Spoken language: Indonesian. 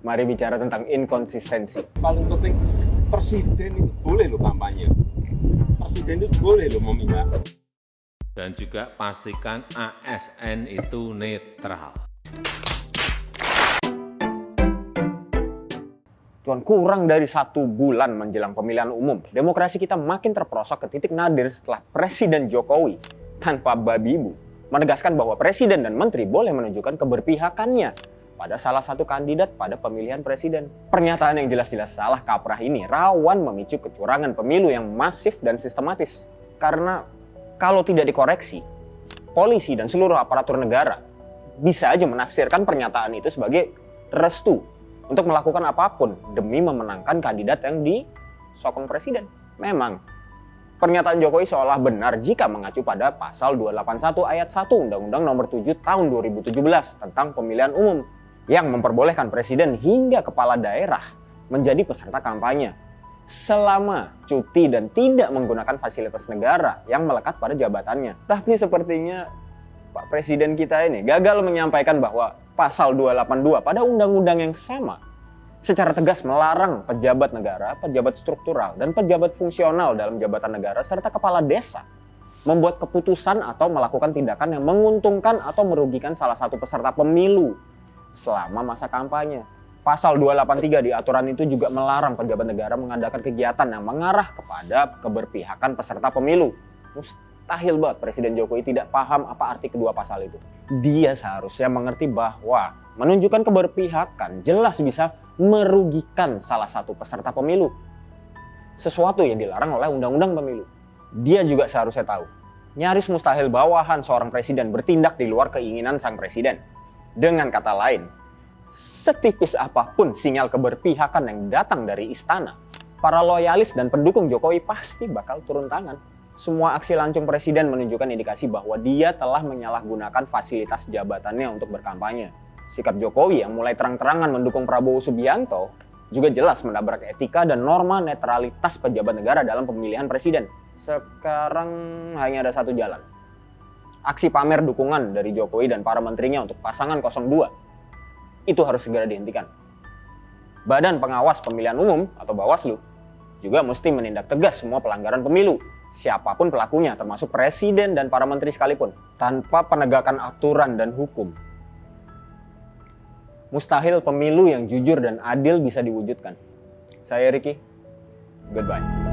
Mari bicara tentang inkonsistensi. Paling penting presiden itu boleh loh kampanye. Presiden itu boleh loh meminta. Dan juga pastikan ASN itu netral. Tuan, kurang dari 1 bulan menjelang pemilihan umum, demokrasi kita makin terperosok ke titik nadir setelah Presiden Jokowi tanpa babi ibu menegaskan bahwa presiden dan menteri boleh menunjukkan keberpihakannya pada salah satu kandidat pada pemilihan presiden. Pernyataan yang jelas-jelas salah kaprah ini rawan memicu kecurangan pemilu yang masif dan sistematis. Karena kalau tidak dikoreksi, polisi dan seluruh aparatur negara bisa aja menafsirkan pernyataan itu sebagai restu untuk melakukan apapun demi memenangkan kandidat yang disokong presiden. Memang, pernyataan Jokowi seolah benar jika mengacu pada pasal 281 ayat 1 Undang-Undang Nomor 7 Tahun 2017 tentang pemilihan umum yang memperbolehkan presiden hingga kepala daerah menjadi peserta kampanye selama cuti dan tidak menggunakan fasilitas negara yang melekat pada jabatannya. Tapi sepertinya Pak Presiden kita ini gagal menyampaikan bahwa pasal 282 pada undang-undang yang sama secara tegas melarang pejabat negara, pejabat struktural, dan pejabat fungsional dalam jabatan negara serta kepala desa membuat keputusan atau melakukan tindakan yang menguntungkan atau merugikan salah satu peserta pemilu selama masa kampanye. Pasal 283 di aturan itu juga melarang pejabat negara mengadakan kegiatan yang mengarah kepada keberpihakan peserta pemilu. Mustahil banget Presiden Jokowi tidak paham apa arti kedua pasal itu. Dia seharusnya mengerti bahwa menunjukkan keberpihakan jelas bisa merugikan salah satu peserta pemilu. Sesuatu yang dilarang oleh undang-undang pemilu. Dia juga seharusnya tahu, nyaris mustahil bawahan seorang presiden bertindak di luar keinginan sang presiden. Dengan kata lain, setipis apapun sinyal keberpihakan yang datang dari istana, para loyalis dan pendukung Jokowi pasti bakal turun tangan. Semua aksi lancung presiden menunjukkan indikasi bahwa dia telah menyalahgunakan fasilitas jabatannya untuk berkampanye. Sikap Jokowi yang mulai terang-terangan mendukung Prabowo Subianto juga jelas menabrak etika dan norma netralitas pejabat negara dalam pemilihan presiden. Sekarang hanya ada satu jalan. Aksi pamer dukungan dari Jokowi dan para menterinya untuk pasangan 02 itu harus segera dihentikan. Badan Pengawas Pemilihan Umum atau Bawaslu juga mesti menindak tegas semua pelanggaran pemilu, siapapun pelakunya termasuk presiden dan para menteri sekalipun. Tanpa penegakan aturan dan hukum, mustahil pemilu yang jujur dan adil bisa diwujudkan. Saya Ricky, goodbye.